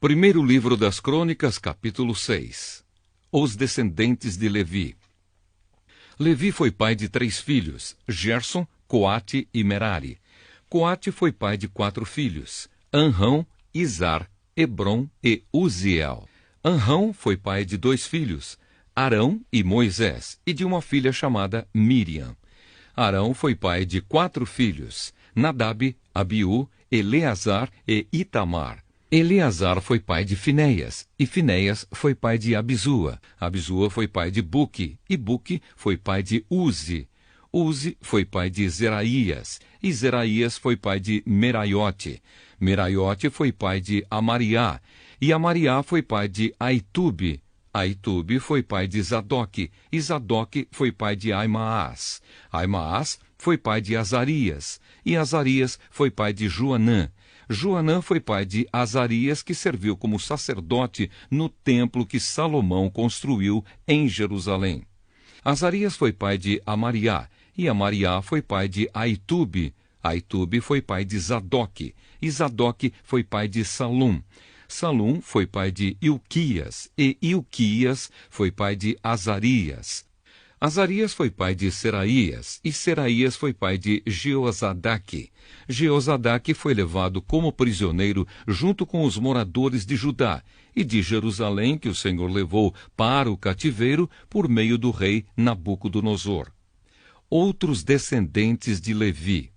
Primeiro livro das Crônicas, capítulo 6. Os descendentes de Levi. Levi foi pai de 3 filhos, Gerson, Coate e Merari. Coate foi pai de 4 filhos, Anrão, Izar, Hebron e Uziel. Anrão foi pai de 2 filhos, Arão e Moisés, e de uma filha chamada Miriam. Arão foi pai de 4 filhos, Nadab, Abiú, Eleazar e Itamar. Eleazar foi pai de Finéias, e Finéias foi pai de Abisua. Abisua foi pai de Buque, e Buque foi pai de Uzi. Uzi foi pai de Zeraías, e Zeraías foi pai de Meraiote. Meraiote foi pai de Amariá, e Amariá foi pai de Aitube. Aitube foi pai de Zadoque, e Zadoque foi pai de Aimaas. Aimaas foi pai de Azarias, e Azarias foi pai de Joanã. Joanã foi pai de Azarias, que serviu como sacerdote no templo que Salomão construiu em Jerusalém. Azarias foi pai de Amariá, e Amariá foi pai de Aitube. Aitube foi pai de Zadoque, e Zadoque foi pai de Salum. Salum foi pai de Ilquias, e Ilquias foi pai de Azarias. Azarias foi pai de Seraías, e Seraías foi pai de Jeozadaque. Jeozadaque foi levado como prisioneiro junto com os moradores de Judá e de Jerusalém, que o Senhor levou para o cativeiro por meio do rei Nabucodonosor. Outros descendentes de Levi.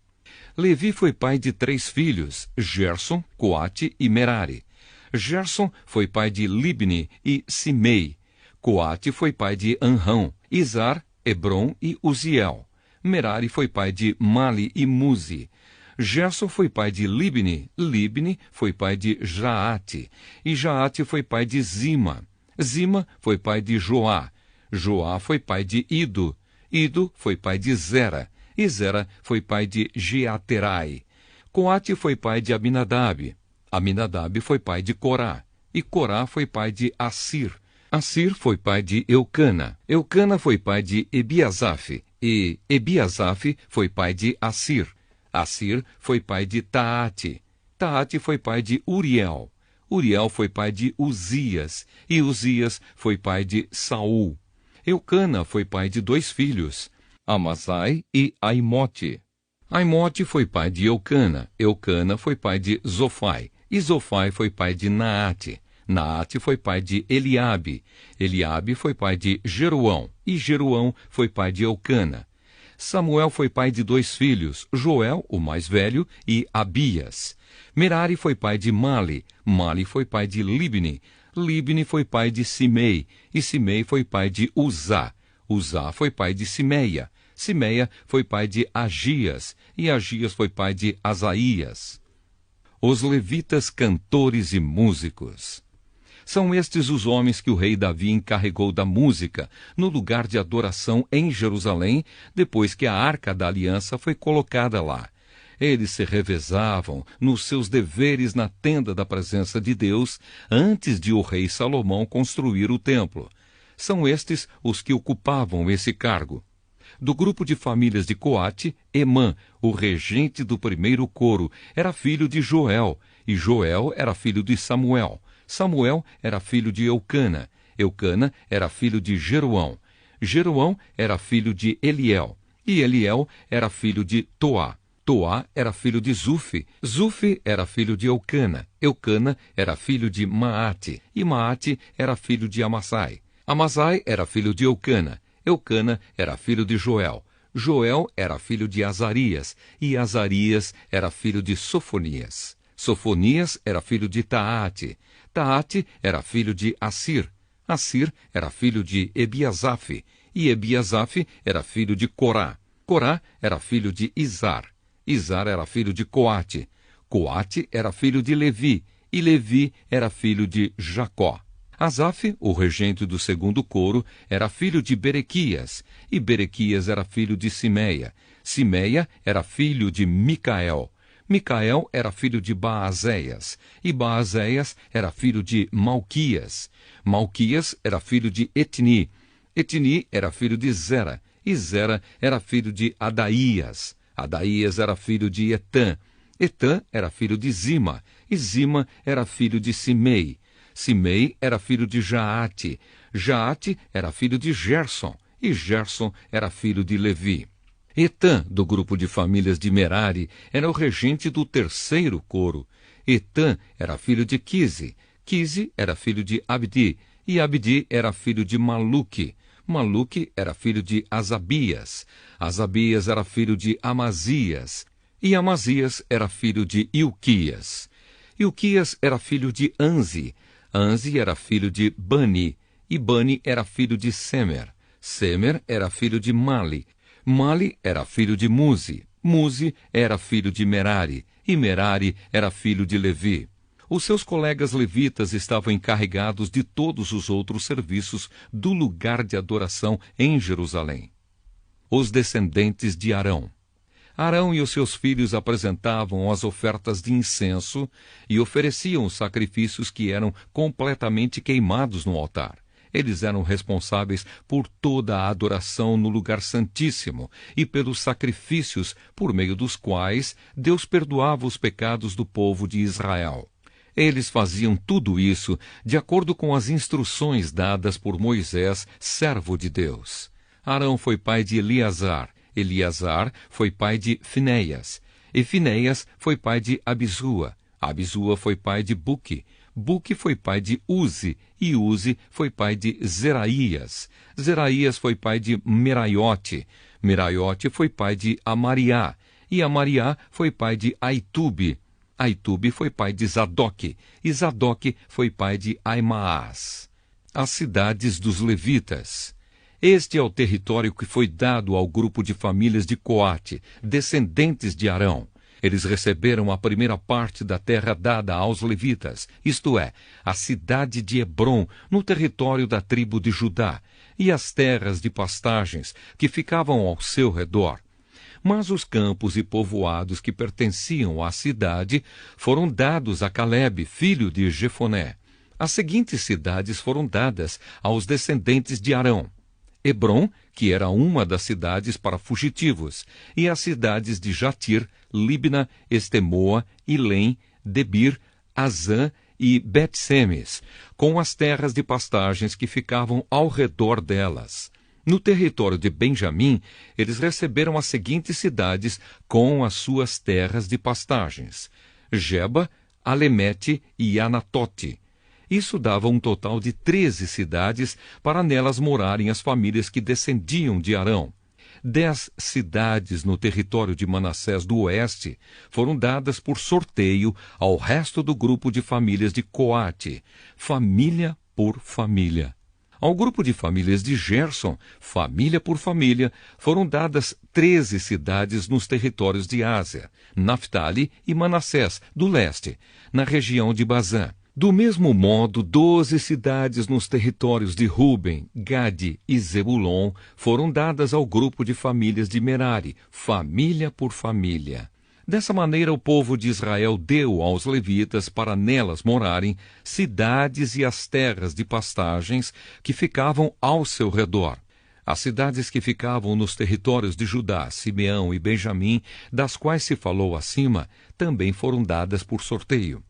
Levi foi pai de 3 filhos, Gerson, Coate e Merari. Gerson foi pai de Libni e Simei. Coate foi pai de Anrão, Izar, Hebron e Uziel. Merari foi pai de Mali e Muzi. Gerson foi pai de Libni. Libni foi pai de Jaate. E Jaate foi pai de Zima. Zima foi pai de Joá. Joá foi pai de Ido. Ido foi pai de Zera. E Zera foi pai de Jeaterai. Coate foi pai de Aminadab. Aminadab foi pai de Corá. E Corá foi pai de Assir. Assir foi pai de Eucana. Eucana foi pai de Ebiasaf. E Ebiasaf foi pai de Assir. Assir foi pai de Taate. Taate foi pai de Uriel. Uriel foi pai de Uzias. E Uzias foi pai de Saul. Eucana foi pai de 2 filhos, Amasai e Aimote. Aimote foi pai de Eucana. Eucana foi pai de Zofai. E Zofai foi pai de Naate. Naate foi pai de Eliabe. Eliabe foi pai de Jeruão. E Jeruão foi pai de Eucana. Samuel foi pai de 2 filhos, Joel, o mais velho, e Abias. Merari foi pai de Mali. Mali foi pai de Libni. Libni foi pai de Simei. E Simei foi pai de Uzá. Uzá foi pai de Simeia. Simeia foi pai de Agias. E Agias foi pai de Asaías. Os levitas cantores e músicos. São estes os homens que o rei Davi encarregou da música no lugar de adoração em Jerusalém, depois que a Arca da Aliança foi colocada lá. Eles se revezavam nos seus deveres na tenda da presença de Deus antes de o rei Salomão construir o templo. São estes os que ocupavam esse cargo. Do grupo de famílias de Coate, Emã, o regente do primeiro coro, era filho de Joel, e Joel era filho de Samuel. Samuel era filho de Eucana. Eucana era filho de Jeruão. Jeruão era filho de Eliel. E Eliel era filho de Toá. Toá era filho de Zufi. Zufi era filho de Eucana. Eucana era filho de Maate. E Maate era filho de Amassai. Amassai era filho de Eucana. Eucana era filho de Joel. Joel era filho de Azarias. E Azarias era filho de Sofonias. Sofonias era filho de Taate. Taate era filho de Assir. Assir era filho de Ebiasaf. E Ebiasaf era filho de Corá. Corá era filho de Izar. Izar era filho de Coate. Coate era filho de Levi. E Levi era filho de Jacó. Asaf, o regente do segundo coro, era filho de Berequias. E Berequias era filho de Simeia. Simeia era filho de Micael. Micael era filho de Baazéias, e Baazéias era filho de Malquias. Malquias era filho de Etni. Etni era filho de Zera, e Zera era filho de Adaías. Adaías era filho de Etã. Etã era filho de Zima, e Zima era filho de Simei. Simei era filho de Jaate. Jaate era filho de Gerson, e Gerson era filho de Levi. Etã, do grupo de famílias de Merari, era o regente do terceiro coro. Etã era filho de Quise. Quise era filho de Abdi, e Abdi era filho de Maluque. Maluque era filho de Asabias. Asabias era filho de Amazias, e Amazias era filho de Ilquias. Ilquias era filho de Anzi. Anzi era filho de Bani, e Bani era filho de Semer. Semer era filho de Mali. Mali era filho de Muzi. Muzi era filho de Merari, e Merari era filho de Levi. Os seus colegas levitas estavam encarregados de todos os outros serviços do lugar de adoração em Jerusalém. Os descendentes de Arão. Arão e os seus filhos apresentavam as ofertas de incenso e ofereciam os sacrifícios que eram completamente queimados no altar. Eles eram responsáveis por toda a adoração no lugar santíssimo e pelos sacrifícios por meio dos quais Deus perdoava os pecados do povo de Israel. Eles faziam tudo isso de acordo com as instruções dadas por Moisés, servo de Deus. Arão foi pai de Eleazar. Eleazar foi pai de Finéias. E Finéias foi pai de Abisua. Abisua foi pai de Buque. Buque foi pai de Uzi, e Uzi foi pai de Zeraías. Zeraías foi pai de Meraiote. Meraiote foi pai de Amariá, e Amariá foi pai de Aitube. Aitube foi pai de Zadoque, e Zadoque foi pai de Aimaas. As cidades dos levitas. Este é o território que foi dado ao grupo de famílias de Coate, descendentes de Arão. Eles receberam a primeira parte da terra dada aos levitas, isto é, a cidade de Hebrom, no território da tribo de Judá, e as terras de pastagens que ficavam ao seu redor. Mas os campos e povoados que pertenciam à cidade foram dados a Calebe, filho de Jefoné. As seguintes cidades foram dadas aos descendentes de Arão: Hebrom, que era uma das cidades para fugitivos, e as cidades de Jatir, Libna, Estemoa, Ilém, Debir, Azã e Bet-Semes, com as terras de pastagens que ficavam ao redor delas. No território de Benjamim, eles receberam as seguintes cidades com as suas terras de pastagens: Geba, Alemete e Anatote. Isso dava um total de 13 cidades para nelas morarem as famílias que descendiam de Arão. 10 cidades no território de Manassés do Oeste foram dadas por sorteio ao resto do grupo de famílias de Coate, família por família. Ao grupo de famílias de Gerson, família por família, foram dadas 13 cidades nos territórios de Ásia, Naftali e Manassés, do leste, na região de Bazã. Do mesmo modo, 12 cidades nos territórios de Ruben, Gade e Zebulon foram dadas ao grupo de famílias de Merari, família por família. Dessa maneira, o povo de Israel deu aos levitas para nelas morarem cidades e as terras de pastagens que ficavam ao seu redor. As cidades que ficavam nos territórios de Judá, Simeão e Benjamim, das quais se falou acima, também foram dadas por sorteio.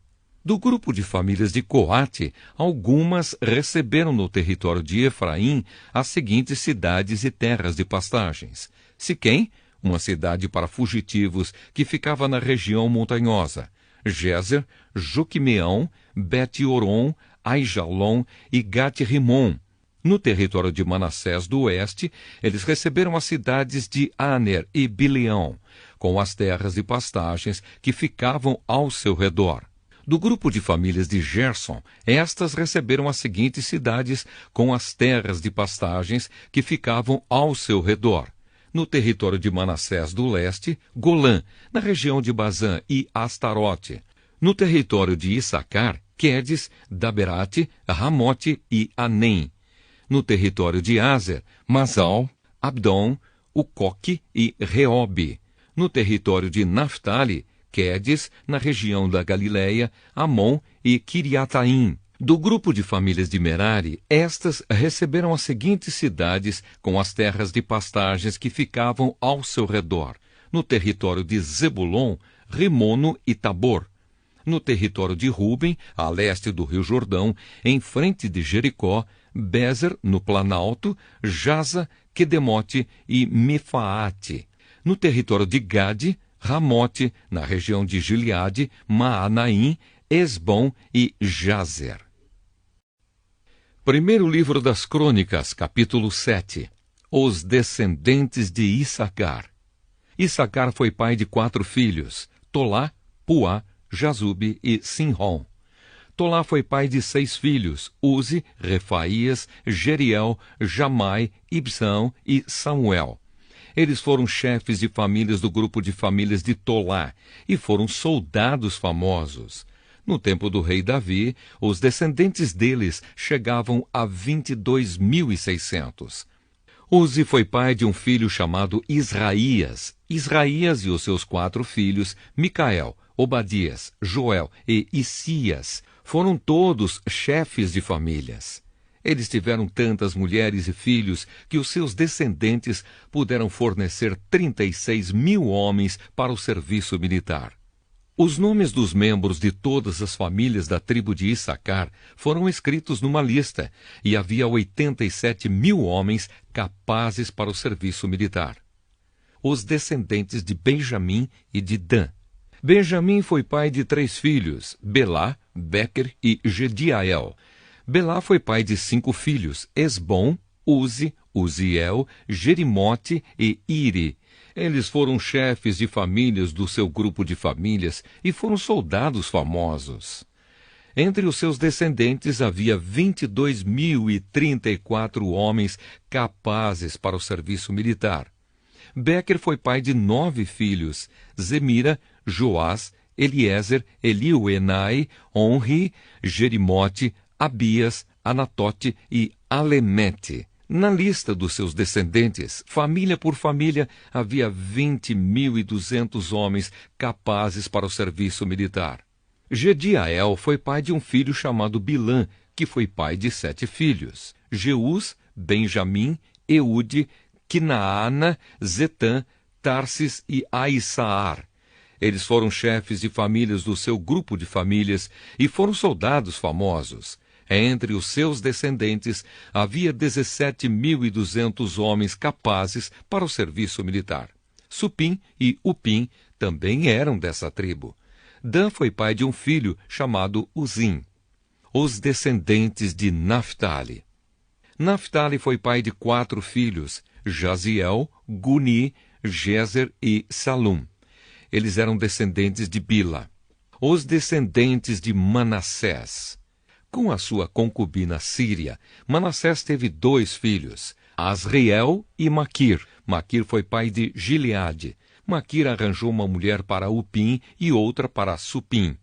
Do grupo de famílias de Coate, algumas receberam no território de Efraim as seguintes cidades e terras de pastagens: Siquém, uma cidade para fugitivos que ficava na região montanhosa; Gézer, Joquimeão, Bet-Oron, Aijalon e Gat-Rimon. No território de Manassés do Oeste, eles receberam as cidades de Aner e Bileão, com as terras de pastagens que ficavam ao seu redor. Do grupo de famílias de Gerson, estas receberam as seguintes cidades com as terras de pastagens que ficavam ao seu redor. No território de Manassés do Leste, Golã, na região de Bazã e Astarote. No território de Issacar, Quedes, Daberate, Ramote e Anem. No território de Azer, Masal, Abdom, Ucoque e Reobe. No território de Naftali, Quedes, na região da Galileia, Amon e Quiriataim. Do grupo de famílias de Merari, estas receberam as seguintes cidades com as terras de pastagens que ficavam ao seu redor. No território de Zebulon, Rimono e Tabor. No território de Ruben, a leste do rio Jordão, em frente de Jericó, Bezer, no Planalto, Jaza, Quedemote e Mefaate. No território de Gade, Ramote, na região de Gileade, Maanaim, Esbom e Jazer. Primeiro livro das Crônicas, capítulo 7. Os descendentes de Issacar. Issacar foi pai de 4 filhos, Tolá, Puá, Jazube e Sinrom. Tolá foi pai de 6 filhos, Uzi, Refaías, Jeriel, Jamai, Ibsão e Samuel. Eles foram chefes de famílias do grupo de famílias de Tolá e foram soldados famosos. No tempo do rei Davi, os descendentes deles chegavam a 22.600. Uzi foi pai de um filho chamado Israías. Israías e os seus 4 filhos, Micael, Obadias, Joel e Isias, foram todos chefes de famílias. Eles tiveram tantas mulheres e filhos que os seus descendentes puderam fornecer 36.000 homens para o serviço militar. Os nomes dos membros de todas as famílias da tribo de Issacar foram escritos numa lista, e havia 87.000 homens capazes para o serviço militar. Os descendentes de Benjamim e de Dan. Benjamim foi pai de 3 filhos, Belá, Bequer e Gediael. Belá foi pai de 5 filhos, Esbom, Uzi, Uziel, Jerimote e Iri. Eles foram chefes de famílias do seu grupo de famílias e foram soldados famosos. Entre os seus descendentes havia 22.034 homens capazes para o serviço militar. Bequer foi pai de 9 filhos, Zemira, Joás, Eliezer, Eliuenai, Onri, Jerimote, Abias, Anatote e Alemete. Na lista dos seus descendentes, família por família, havia 20.200 homens capazes para o serviço militar. Gediael foi pai de um filho chamado Bilã, que foi pai de 7 filhos, Jeús, Benjamim, Eude, Quinaana, Zetã, Tarsis e Aissaar. Eles foram chefes de famílias do seu grupo de famílias e foram soldados famosos. Entre os seus descendentes havia 17.200 homens capazes para o serviço militar. Supim e Upim também eram dessa tribo. Dan foi pai de um filho chamado Uzim. Os descendentes de Naphtali. Naphtali foi pai de 4 filhos, Jaziel, Guni, Jezer e Salum. Eles eram descendentes de Bila. Os descendentes de Manassés. Com a sua concubina Síria, Manassés teve 2 filhos, Asriel e Maquir. Maquir foi pai de Gileade. Maquir arranjou uma mulher para Upim e outra para Supim.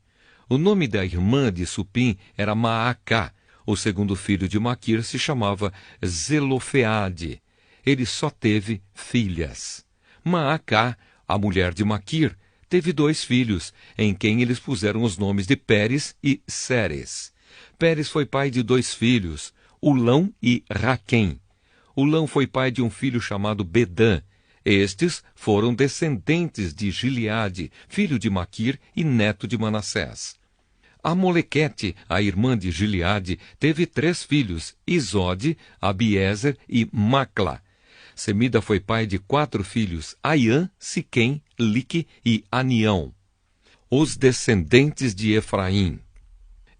O nome da irmã de Supim era Maacá. O segundo filho de Maquir se chamava Zelofeade. Ele só teve filhas. Maacá, a mulher de Maquir, teve 2 filhos, em quem eles puseram os nomes de Pérez e Séres. Pérez foi pai de 2 filhos, Ulão e Raquém. Ulão foi pai de um filho chamado Bedã. Estes foram descendentes de Gileade, filho de Maquir e neto de Manassés. Amolequete, a irmã de Gileade, teve 3 filhos, Isode, Abiezer e Macla. Semida foi pai de 4 filhos, Aiã, Siquém, Lique e Anião. Os descendentes de Efraim.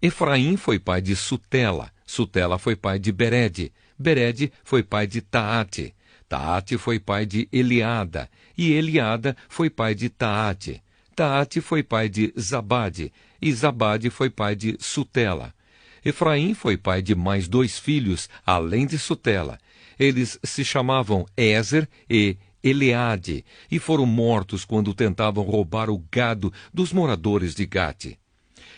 Efraim foi pai de Sutela. Sutela foi pai de Bered. Bered foi pai de Taate. Taate foi pai de Eliada. E Eliada foi pai de Taate. Taate foi pai de Zabade. E Zabade foi pai de Sutela. Efraim foi pai de mais 2 filhos, além de Sutela. Eles se chamavam Ézer e Eleade, e foram mortos quando tentavam roubar o gado dos moradores de Gate.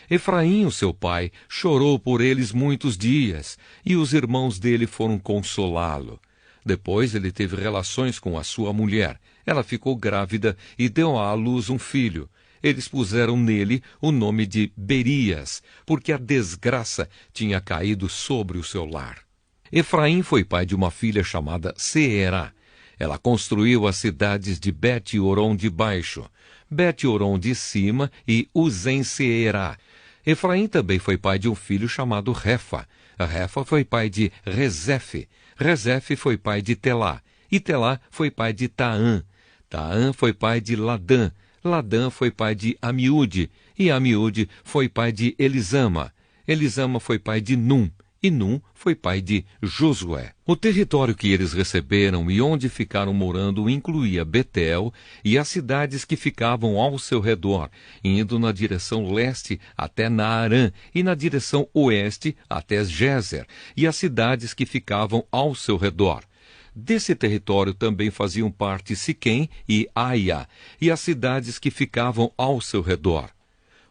Efraim, o seu pai, chorou por eles muitos dias, e os irmãos dele foram consolá-lo. Depois ele teve relações com a sua mulher. Ela ficou grávida e deu à luz um filho. Eles puseram nele o nome de Berias, porque a desgraça tinha caído sobre o seu lar. Efraim foi pai de uma filha chamada Seerá. Ela construiu as cidades de Bet-Horon de Baixo, Bet-Horon de Cima e Uzen-Seerá. Efraim também foi pai de um filho chamado Refa. Refa foi pai de Rezefe. Rezefe foi pai de Telá. E Telá foi pai de Taã. Taã foi pai de Ladã. Ladã foi pai de Amiúde. E Amiúde foi pai de Elisama. Elisama foi pai de Num. E Num foi pai de Josué. O território que eles receberam e onde ficaram morando incluía Betel e as cidades que ficavam ao seu redor, indo na direção leste até Naarã e na direção oeste até Gézer, e as cidades que ficavam ao seu redor. Desse território também faziam parte Siquém e Aia, e as cidades que ficavam ao seu redor.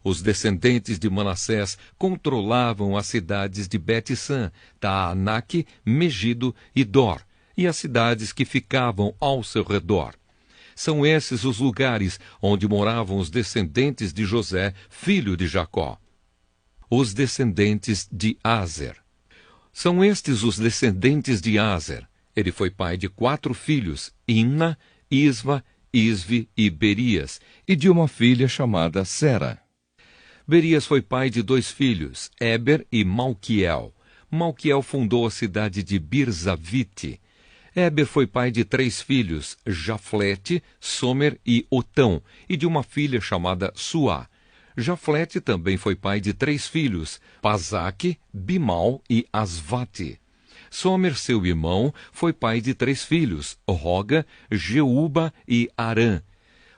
Os descendentes de Manassés controlavam as cidades de Bet-San, Taanaque, Megido e Dor, e as cidades que ficavam ao seu redor. São esses os lugares onde moravam os descendentes de José, filho de Jacó. Os descendentes de Aser. São estes os descendentes de Aser. Ele foi pai de 4 filhos, Imna, Isva, Isvi e Berias, e de uma filha chamada Sera. Berias foi pai de 2 filhos, Éber e Malquiel. Malquiel fundou a cidade de Birzavite. Éber foi pai de 3 filhos, Jaflete, Somer e Otão, e de uma filha chamada Suá. Jaflete também foi pai de 3 filhos, Pazaque, Bimal e Asvate. Somer, seu irmão, foi pai de 3 filhos, Roga, Jeuba e Arã.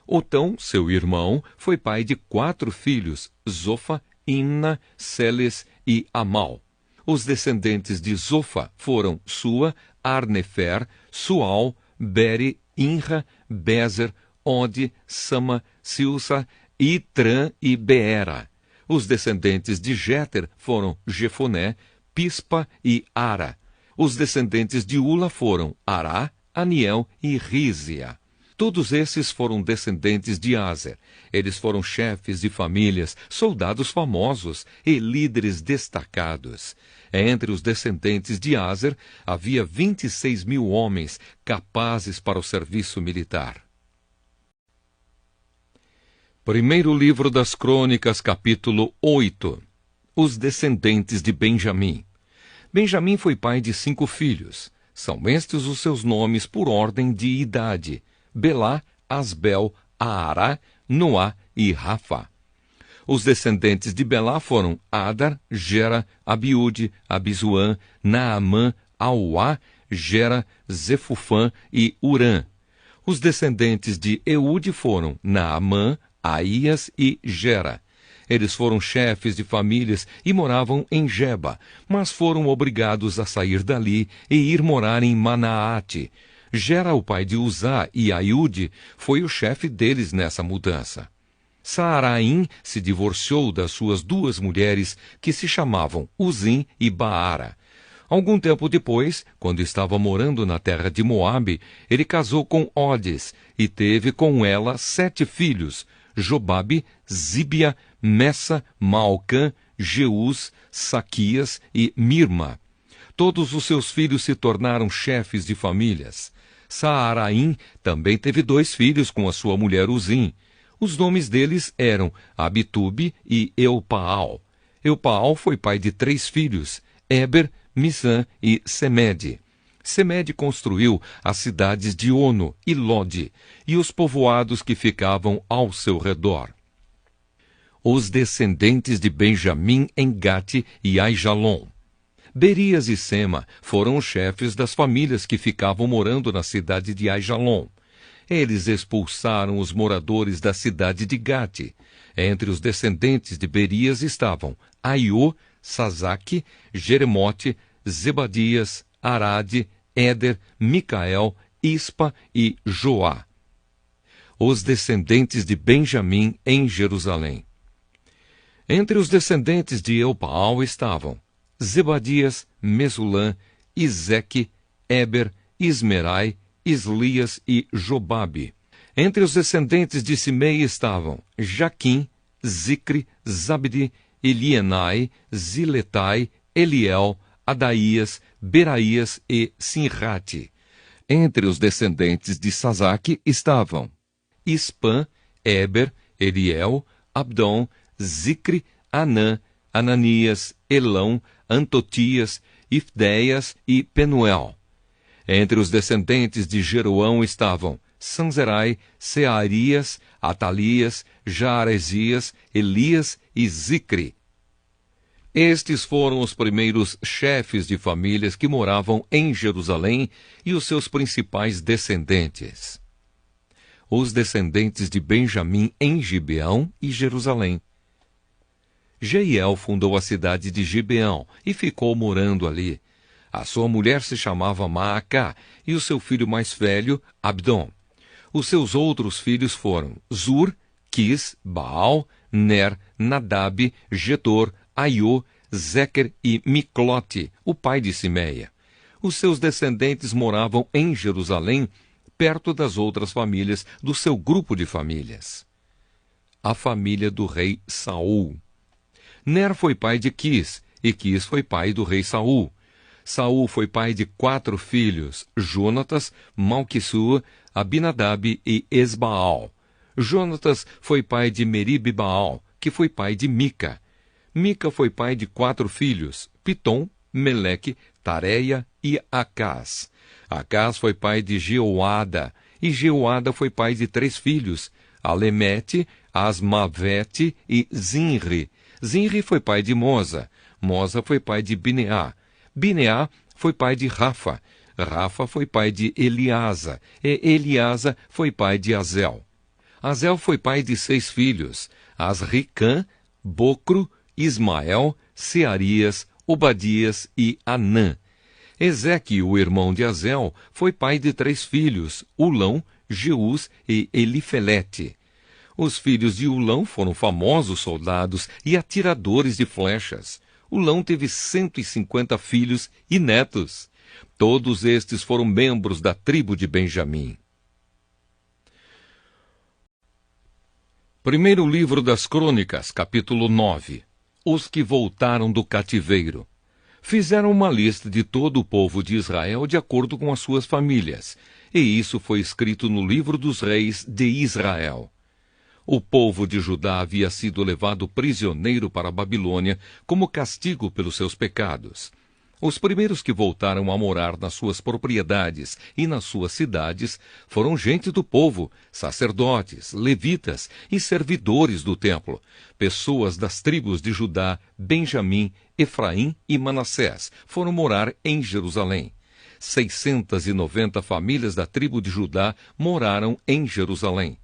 Otão, seu irmão, foi pai de 4 filhos, Zofa, Imna, Seles e Amal. Os descendentes de Zofa foram Sua, Arnefer, Sual, Beri, Inra, Bezer, Ode, Sama, Silsa, Itrã e Beera. Os descendentes de Jéter foram Jefoné, Pispa e Ara. Os descendentes de Ula foram Ará, Aniel e Rízia. Todos esses foram descendentes de Aser. Eles foram chefes de famílias, soldados famosos e líderes destacados. Entre os descendentes de Aser, havia 26.000 homens capazes para o serviço militar. Primeiro livro das Crônicas, capítulo 8. Os descendentes de Benjamim. Benjamim foi pai de 5 filhos. São estes os seus nomes por ordem de idade: Belá, Asbel, Aará, Noá e Rafa. Os descendentes de Belá foram Adar, Gera, Abiúde, Abizuã, Naamã, Auá, Gera, Zefufã e Urã. Os descendentes de Eude foram Naamã, Aías e Gera. Eles foram chefes de famílias e moravam em Geba, mas foram obrigados a sair dali e ir morar em Manaate. Gera, o pai de Uzá e Aiúde, foi o chefe deles nessa mudança. Saaraim se divorciou das suas 2 mulheres, que se chamavam Uzim e Baara. Algum tempo depois, quando estava morando na terra de Moabe, ele casou com Odes e teve com ela 7 filhos: Jobabe, Zíbia, Messa, Malcã, Jeús, Saquias e Mirma. Todos os seus filhos se tornaram chefes de famílias. Saaraim também teve 2 filhos com a sua mulher Uzim. Os nomes deles eram Abitube e Eupaal. Eupaal foi pai de 3 filhos, Éber, Mizã e Semede. Semede construiu as cidades de Ono e Lode e os povoados que ficavam ao seu redor. Os descendentes de Benjamim em Gate e Aijalon. Berias e Sema foram os chefes das famílias que ficavam morando na cidade de Aijalon. Eles expulsaram os moradores da cidade de Gate. Entre os descendentes de Berias estavam Aiô, Sazaque, Jeremote, Zebadias, Arade, Éder, Micael, Ispa e Joá. Os descendentes de Benjamim em Jerusalém. Entre os descendentes de Eupaal estavam Zebadias, Mesulã, Izeque, Éber, Ismerai, Islias e Jobabe. Entre os descendentes de Simei estavam Jaquim, Zicre, Zabdi, Elienai, Ziletai, Eliel, Adaías, Beraías e Sinrate. Entre os descendentes de Sazaque estavam Ispã, Eber, Eliel, Abdon, Zicre, Anã, Ananias, Elão, Antotias, Ifdeias e Penuel. Entre os descendentes de Jeroão estavam Sanzerai, Searias, Atalias, Jaaresias, Elias e Zicre. Estes foram os primeiros chefes de famílias que moravam em Jerusalém e os seus principais descendentes. Os descendentes de Benjamim em Gibeão e Jerusalém. Jeiel fundou a cidade de Gibeão e ficou morando ali. A sua mulher se chamava Maacá e o seu filho mais velho, Abdon. Os seus outros filhos foram Zur, Quis, Baal, Ner, Nadab, Gedor, Aiô, Zequer e Miclote, o pai de Simeia. Os seus descendentes moravam em Jerusalém, perto das outras famílias do seu grupo de famílias. A família do rei Saul. Ner foi pai de Quis, e Quis foi pai do rei Saul. Saul foi pai de 4 filhos, Jonatas, Malquissua, Abinadab e Esbaal. Jonatas foi pai de Meribe-Baal, que foi pai de Mica. Mica foi pai de 4 filhos, Pitom, Meleque, Tareia e Acás. Acás foi pai de Jeoada, e Jeoada foi pai de 3 filhos, Alemete, Asmavete e Zinri. Zinri foi pai de Moza. Moza foi pai de Bineá. Bineá foi pai de Rafa. Rafa foi pai de Eliasa. E Eliasa foi pai de Azel. Azel foi pai de 6 filhos, Asricã, Bocro, Ismael, Searias, Obadias e Anã. Ezeque, o irmão de Azel, foi pai de 3 filhos, Ulão, Jeús e Elifelete. Os filhos de Ulão foram famosos soldados e atiradores de flechas. Ulão teve 150 filhos e netos. Todos estes foram membros da tribo de Benjamim. Primeiro livro das Crônicas, capítulo 9. Os que voltaram do cativeiro. Fizeram uma lista de todo o povo de Israel de acordo com as suas famílias, e isso foi escrito no livro dos reis de Israel. O povo de Judá havia sido levado prisioneiro para a Babilônia como castigo pelos seus pecados. Os primeiros que voltaram a morar nas suas propriedades e nas suas cidades foram gente do povo, sacerdotes, levitas e servidores do templo, pessoas das tribos de Judá, Benjamim, Efraim e Manassés, foram morar em Jerusalém. 690 famílias da tribo de Judá moraram em Jerusalém.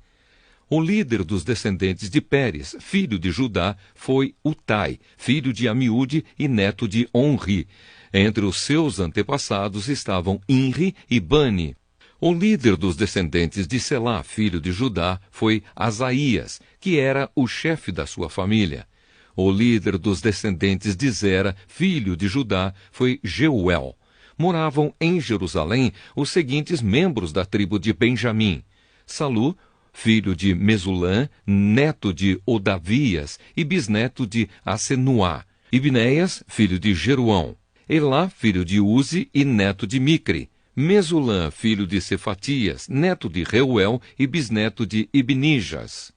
O líder dos descendentes de Pérez, filho de Judá, foi Utai, filho de Amiúde e neto de Onri. Entre os seus antepassados estavam Inri e Bani. O líder dos descendentes de Selá, filho de Judá, foi Asaías, que era o chefe da sua família. O líder dos descendentes de Zera, filho de Judá, foi Jeuel. Moravam em Jerusalém os seguintes membros da tribo de Benjamim: Salu, filho de Mesulã, neto de Odavias e bisneto de Asenuá; Ibneias, filho de Jeruão; Elá, filho de Uzi e neto de Micre; Mesulã, filho de Cefatias, neto de Reuel e bisneto de Ibnijas.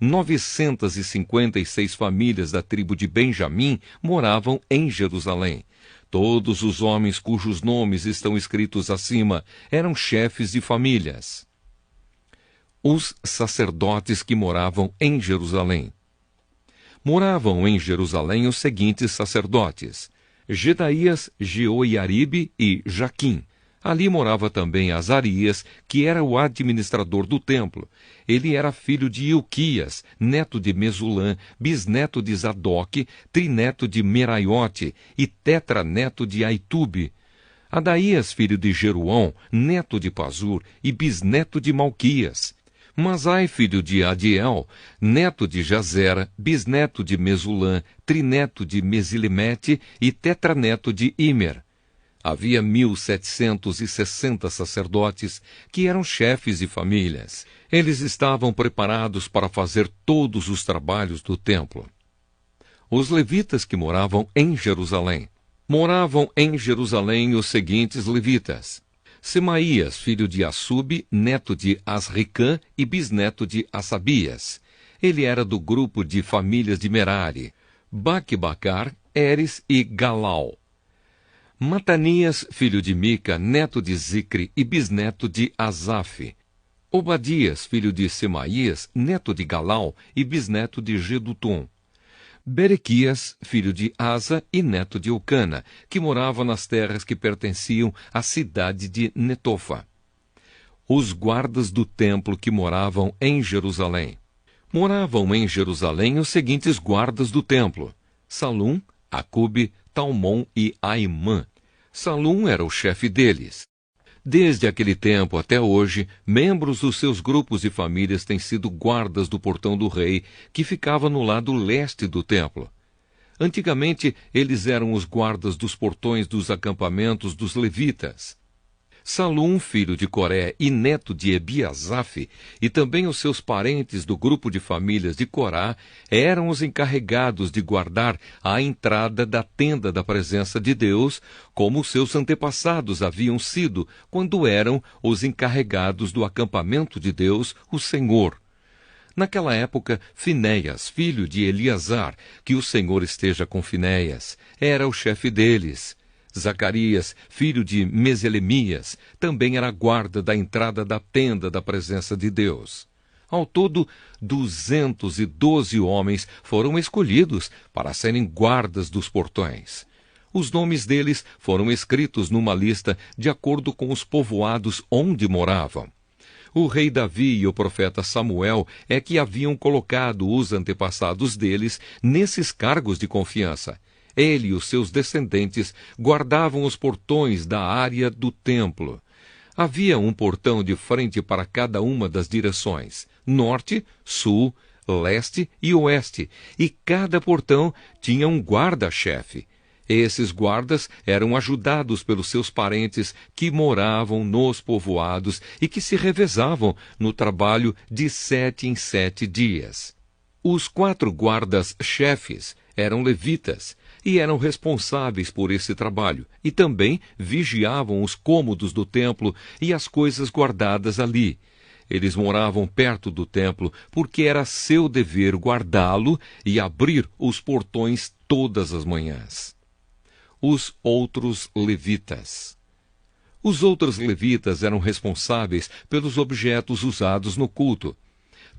956 famílias da tribo de Benjamim moravam em Jerusalém. Todos os homens cujos nomes estão escritos acima eram chefes de famílias. Os sacerdotes que moravam em Jerusalém. Moravam em Jerusalém os seguintes sacerdotes: Gedaías, Jeoiaribe e Jaquim. Ali morava também Azarias, que era o administrador do templo. Ele era filho de Ilquias, neto de Mesulã, bisneto de Zadok, trineto de Meraiote e tetraneto de Aitube. Adaías, filho de Jeruão, neto de Pazur e bisneto de Malquias. Masai, filho de Adiel, neto de Jazera, bisneto de Mesulã, trineto de Mesilemete e tetraneto de Imer. Havia 1.760 sacerdotes que eram chefes de famílias. Eles estavam preparados para fazer todos os trabalhos do templo. Os levitas que moravam em Jerusalém. Moravam em Jerusalém os seguintes levitas: Semaías, filho de Assub, neto de Asricã e bisneto de Assabias. Ele era do grupo de famílias de Merari. Baque-Bacar, Eres e Galau. Matanias, filho de Mica, neto de Zicre e bisneto de Asaf. Obadias, filho de Semaías, neto de Galau e bisneto de Gedutum. Berequias, filho de Asa e neto de Eucana, que morava nas terras que pertenciam à cidade de Netofa. Os guardas do templo que moravam em Jerusalém. Moravam em Jerusalém os seguintes guardas do templo: Salum, Acube, Talmon e Aimã. Salum era o chefe deles. Desde aquele tempo até hoje, membros dos seus grupos e famílias têm sido guardas do portão do rei, que ficava no lado leste do templo. Antigamente, eles eram os guardas dos portões dos acampamentos dos levitas. Salum, filho de Coré e neto de Ebiasaf, e também os seus parentes do grupo de famílias de Corá, eram os encarregados de guardar a entrada da tenda da presença de Deus, como seus antepassados haviam sido quando eram os encarregados do acampamento de Deus, o Senhor. Naquela época, Finéias, filho de Eleazar, que o Senhor esteja com Finéias, era o chefe deles. Zacarias, filho de Meselemias, também era guarda da entrada da tenda da presença de Deus. Ao todo, 212 homens foram escolhidos para serem guardas dos portões. Os nomes deles foram escritos numa lista de acordo com os povoados onde moravam. O rei Davi e o profeta Samuel é que haviam colocado os antepassados deles nesses cargos de confiança. Ele e os seus descendentes guardavam os portões da área do templo. Havia um portão de frente para cada uma das direções, norte, sul, leste e oeste, e cada portão tinha um guarda-chefe. Esses guardas eram ajudados pelos seus parentes que moravam nos povoados e que se revezavam no trabalho de 7 em 7 dias. Os 4 guardas-chefes eram levitas e eram responsáveis por esse trabalho, e também vigiavam os cômodos do templo e as coisas guardadas ali. Eles moravam perto do templo, porque era seu dever guardá-lo e abrir os portões todas as manhãs. Os outros levitas. Os outros levitas eram responsáveis pelos objetos usados no culto.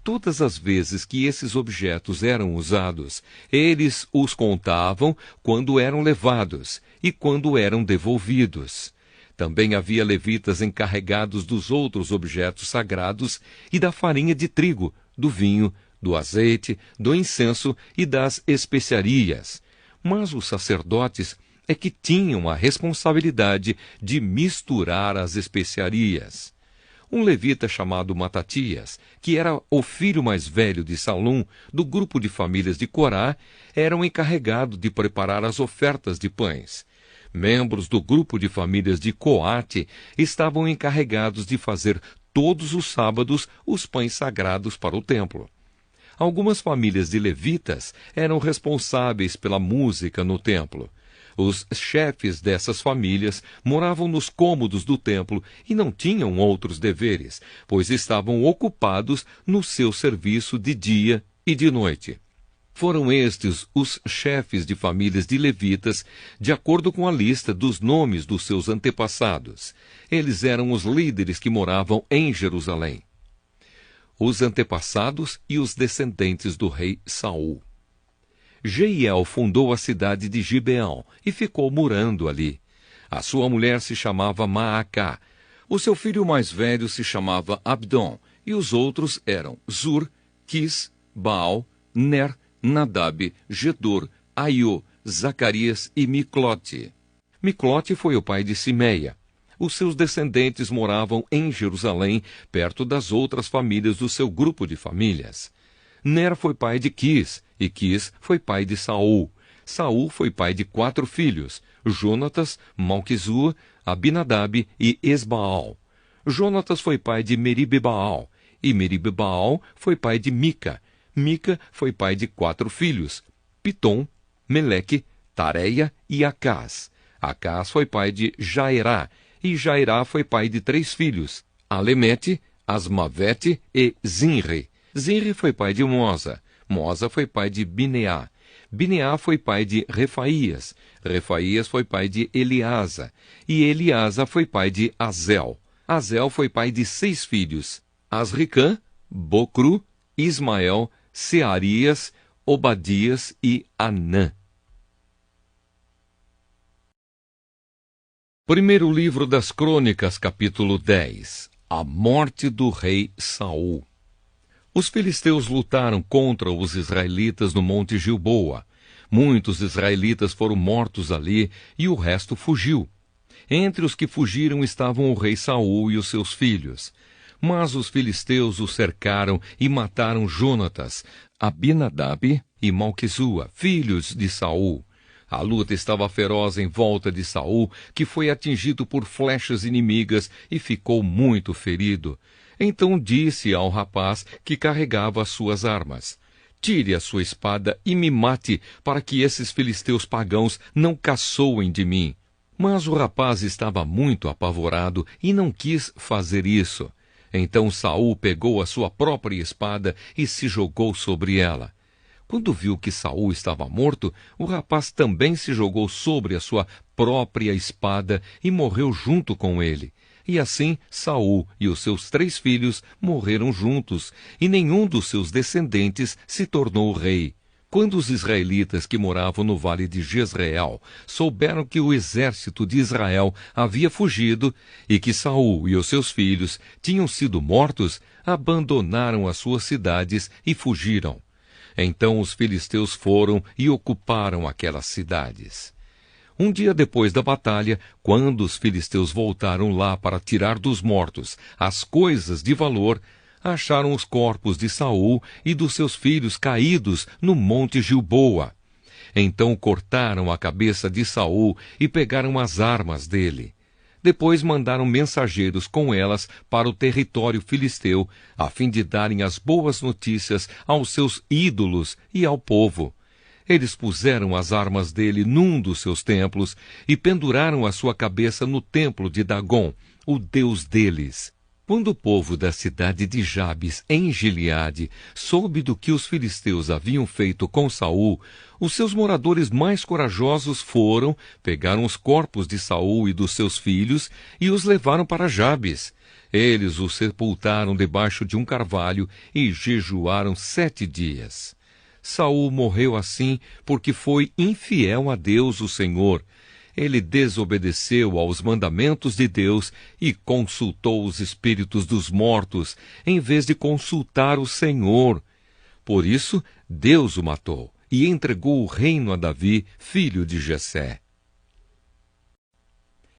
Todas as vezes que esses objetos eram usados, eles os contavam quando eram levados e quando eram devolvidos. Também havia levitas encarregados dos outros objetos sagrados e da farinha de trigo, do vinho, do azeite, do incenso e das especiarias. Mas os sacerdotes é que tinham a responsabilidade de misturar as especiarias. Um levita chamado Matatias, que era o filho mais velho de Salum, do grupo de famílias de Corá, era o encarregado de preparar as ofertas de pães. Membros do grupo de famílias de Coate estavam encarregados de fazer todos os sábados os pães sagrados para o templo. Algumas famílias de levitas eram responsáveis pela música no templo. Os chefes dessas famílias moravam nos cômodos do templo e não tinham outros deveres, pois estavam ocupados no seu serviço de dia e de noite. Foram estes os chefes de famílias de levitas, de acordo com a lista dos nomes dos seus antepassados. Eles eram os líderes que moravam em Jerusalém. Os antepassados e os descendentes do rei Saul. Jeiel fundou a cidade de Gibeão e ficou morando ali. A sua mulher se chamava Maacá. O seu filho mais velho se chamava Abdom, e os outros eram Zur, Quis, Baal, Ner, Nadab, Gedor, Aiô, Zacarias e Miclote. Miclote foi o pai de Simeia. Os seus descendentes moravam em Jerusalém, perto das outras famílias do seu grupo de famílias. Ner foi pai de Quis, e Quis foi pai de Saul. Saul foi pai de 4 filhos, Jonatas, Malquizua, Abinadab e Esbaal. Jonatas foi pai de Meribe-Baal, e Meribe-Baal foi pai de Mica. Mica foi pai de 4 filhos, Pitom, Meleque, Tareia e Acás. Acás foi pai de Jaerá, e Jairá foi pai de 3 filhos, Alemete, Asmavete e Zinri. Zinri foi pai de Moza. Moza foi pai de Bineá. Bineá foi pai de Refaías. Refaías foi pai de Eliasa. E Eliasa foi pai de Azel. Azel foi pai de 6 filhos, Asricã, Bocru, Ismael, Searias, Obadias e Anã. Primeiro livro das Crônicas, capítulo 10. A morte do rei Saul. Os filisteus lutaram contra os israelitas no monte Gilboa. Muitos israelitas foram mortos ali e o resto fugiu. Entre os que fugiram estavam o rei Saul e os seus filhos. Mas os filisteus o cercaram e mataram Jonatas, Abinadab e Malquisua, filhos de Saul. A luta estava feroz em volta de Saul, que foi atingido por flechas inimigas e ficou muito ferido. Então disse ao rapaz que carregava as suas armas: tire a sua espada e me mate, para que esses filisteus pagãos não caçoem de mim. Mas o rapaz estava muito apavorado e não quis fazer isso. Então Saul pegou a sua própria espada e se jogou sobre ela. Quando viu que Saul estava morto, o rapaz também se jogou sobre a sua própria espada e morreu junto com ele. E assim Saul e os seus 3 filhos morreram juntos, e nenhum dos seus descendentes se tornou rei. Quando os israelitas que moravam no vale de Jezreel souberam que o exército de Israel havia fugido e que Saul e os seus filhos tinham sido mortos, abandonaram as suas cidades e fugiram. Então os filisteus foram e ocuparam aquelas cidades. Um dia depois da batalha, quando os filisteus voltaram lá para tirar dos mortos as coisas de valor, acharam os corpos de Saul e dos seus filhos caídos no monte Gilboa. Então cortaram a cabeça de Saul e pegaram as armas dele. Depois mandaram mensageiros com elas para o território filisteu, a fim de darem as boas notícias aos seus ídolos e ao povo. Eles puseram as armas dele num dos seus templos e penduraram a sua cabeça no templo de Dagom, o deus deles. Quando o povo da cidade de Jabes, em Gileade, soube do que os filisteus haviam feito com Saul, os seus moradores mais corajosos foram, pegaram os corpos de Saul e dos seus filhos e os levaram para Jabes. Eles os sepultaram debaixo de um carvalho e jejuaram 7 dias. Saul morreu assim porque foi infiel a Deus, o Senhor. Ele desobedeceu aos mandamentos de Deus e consultou os espíritos dos mortos, em vez de consultar o Senhor. Por isso, Deus o matou e entregou o reino a Davi, filho de Jessé.